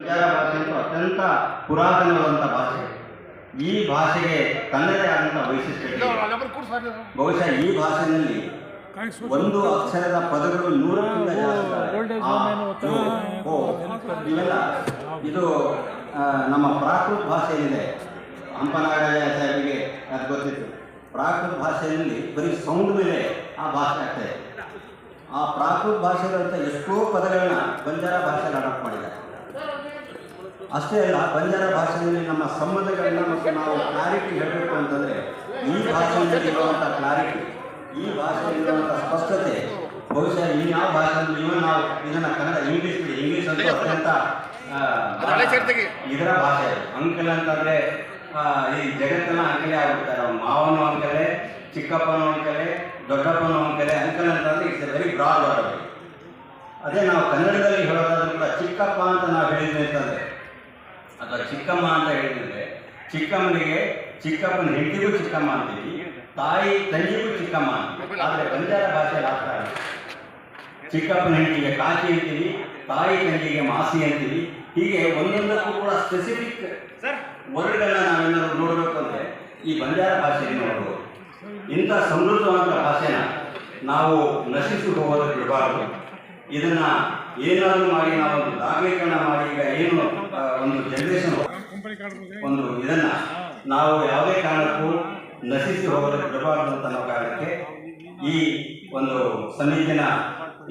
ಬಂಜಾರ ಭಾಷೆ ಅಂತೂ ಅತ್ಯಂತ ಪುರಾತನವಾದಂಥ ಭಾಷೆ. ಈ ಭಾಷೆಗೆ ತನ್ನದೇ ಆದಂಥ ವೈಶಿಷ್ಟ್ಯ ಇದೆ. ಬಹುಶಃ ಈ ಭಾಷೆಯಲ್ಲಿ ಒಂದು ಅಕ್ಷರದ ಪದಗಳು 100ಕ್ಕಿಂತ ಜಾಸ್ತಿ ಇವೆಲ್ಲ. ಇದು ನಮ್ಮ ಪ್ರಾಕೃತ ಭಾಷೆ ಏನಿದೆ, ಹಂಪನಾಗರಾಯ ಸಾಹೇಬರಿಗೆ ಅದು ಗೊತ್ತಿತ್ತು. ಪ್ರಾಕೃತ ಭಾಷೆಯಲ್ಲಿ ಬರೀ ಸೌಂಡ್ ಮೇಲೆ ಆ ಭಾಷೆ ಆಗ್ತಾಯಿದೆ. ಆ ಪ್ರಾಕೃತ ಭಾಷೆಗಳಂತ ಎಷ್ಟೋ ಪದಗಳನ್ನ ಬಂಜಾರ ಭಾಷೆಯಲ್ಲಿ ಅಡಾಪ್ಟ್ ಮಾಡಿದ್ದಾರೆ. ಅಷ್ಟೇ ಅಲ್ಲ, ಬಂಜಾರ ಭಾಷೆಯಲ್ಲಿ ನಮ್ಮ ಸಂಬಂಧಗಳನ್ನ ಮತ್ತು ನಾವು ಕ್ಲಾರಿಟಿ ಹೇಳಬೇಕು ಅಂತಂದರೆ ಈ ಭಾಷೆಯಲ್ಲಿರುವಂಥ ಕ್ಲಾರಿಟಿ, ಈ ಭಾಷೆಯಲ್ಲಿರುವಂಥ ಸ್ಪಷ್ಟತೆ ಬಹುಶಃ ಇನ್ಯಾವ ಭಾಷೆಯಲ್ಲಿ ನಾವು ಇದನ್ನು ಕನ್ನಡ ಇಂಗ್ಲೀಷ್ ಅಂತೂ ಅತ್ಯಂತ ಇದರ ಭಾಷೆ. ಅಂಕಲ್ ಅಂತಂದರೆ ಈ ಜಗತ್ತನ್ನ ಅಂಕಲೇ ಆಗ್ಬಿಡ್ತಾರೆ. ಮಾವನು ಅಂಕಲೇ, ಚಿಕ್ಕಪ್ಪನೂ ಅಂಕಲೇ, ದೊಡ್ಡಪ್ಪನೂ ಅಂಕಲೇ. ಅಂಕಲ್ ಅಂತಂದರೆ it's a very broad word. ಅದೇ ನಾವು ಕನ್ನಡದಲ್ಲಿ ಹೇಳೋದಾದ್ರೂ ಕೂಡ ಚಿಕ್ಕಪ್ಪ ಅಂತ ನಾವು ಹೇಳಿದ್ವಿ ಅಂತಂದರೆ ಅಥವಾ ಚಿಕ್ಕಮ್ಮ ಅಂತ ಹೇಳಿದ್ರೆ, ಚಿಕ್ಕಮ್ಮನಿಗೆ ಚಿಕ್ಕಪ್ಪನ ಹೆಂಡತಿಗೂ ಚಿಕ್ಕಮ್ಮ ಅಂತೀವಿ, ತಾಯಿ ತಂಗಿಗೂ ಚಿಕ್ಕಮ್ಮ ಅಂತೀವಿ. ಆದರೆ ಬಂಜಾರ ಭಾಷೆಯಲ್ಲಿ ಆಗ್ತಾ ಇಲ್ಲ. ಚಿಕ್ಕಪ್ಪನ ಹೆಂಡತಿಗೆ ಕಾಕಿ ಅಂತೀವಿ, ತಾಯಿ ತಂಗಿಗೆ ಮಾಸಿ ಅಂತೀವಿ. ಹೀಗೆ ಒಂದೊಂದಕ್ಕೂ ಕೂಡ ಸ್ಪೆಸಿಫಿಕ್ ವರ್ಡ್ಗಳನ್ನ ನಾವೇನಾದ್ರು ನೋಡಬೇಕು ಅಂದರೆ ಈ ಬಂಜಾರ ಭಾಷೆಯಲ್ಲಿ ನೋಡ್ಬೋದು. ಇಂಥ ಸಮೃದ್ಧವಾದ ಭಾಷೆನ ನಾವು ನಶಿಸಿ ಹೋಗೋದಕ್ಕೆ ಬಿಡಬಾರ್ದು. ಇದನ್ನು ಏನಾದರೂ ಮಾಡಿ ನಾವೊಂದು ದಾಖಲೀಕರಣ ಮಾಡಿ ಈಗ ಏನು ಒಂದು ಜನರೇಷನ್ ಒಂದು ಇದನ್ನು ನಾವು ಯಾವುದೇ ಕಾರಣಕ್ಕೂ ನಶಿಸಿ ಹೋಗೋದಕ್ಕೆ ಬಿಡಬಾರ್ದು ಅಂತ ಅನ್ನೋ ಕಾರಣಕ್ಕೆ ಈ ಒಂದು ಸಮಿತಿನ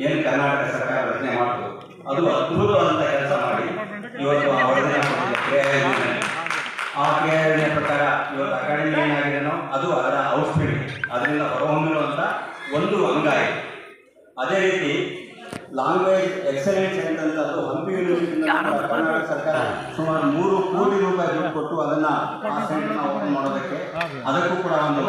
ಏನು ಕರ್ನಾಟಕ ಸರ್ಕಾರ ರಚನೆ ಮಾಡ್ಬೋದು, ಅದು ಅದ್ಭುತವಾದಂಥ ಕೆಲಸ ಮಾಡಿ ಇವತ್ತು ಆ ವರದಿನ ಕೊಟ್ಟಿದೆ. ಆ ಕ್ರಿಯಾಯೋಜನೆ ಪ್ರಕಾರ ಇವತ್ತು ಅಕಾಡೆಮಿ ಏನಾಗಿದೆನೋ ಅದು ಅದರ ಔಟ್ಸ್ಪೀಡ್, ಅದರಿಂದ ಹೊರಹೊಮ್ಮಿರುವಂಥ ಒಂದು ಅಂಗ ಇದೆ. ಅದೇ ರೀತಿ ಲ್ಯಾಂಗ್ವೇಜ್ ಎಕ್ಸಲೆನ್ಸ್ ಸೆಂಟರ್ ಅದು ಹಂಪಿ ಯೂನಿವರ್ಸಿಟಿಯಿಂದ ಕರ್ನಾಟಕ ಸರ್ಕಾರ ಸುಮಾರು 3 ಕೋಟಿ ರೂಪಾಯಿ ದುಡ್ಡು ಕೊಟ್ಟು ಅದನ್ನು ಆ ಸೆಂಟರ್ನ ಓಪನ್ ಮಾಡೋದಕ್ಕೆ ಅದಕ್ಕೂ ಕೂಡ ಒಂದು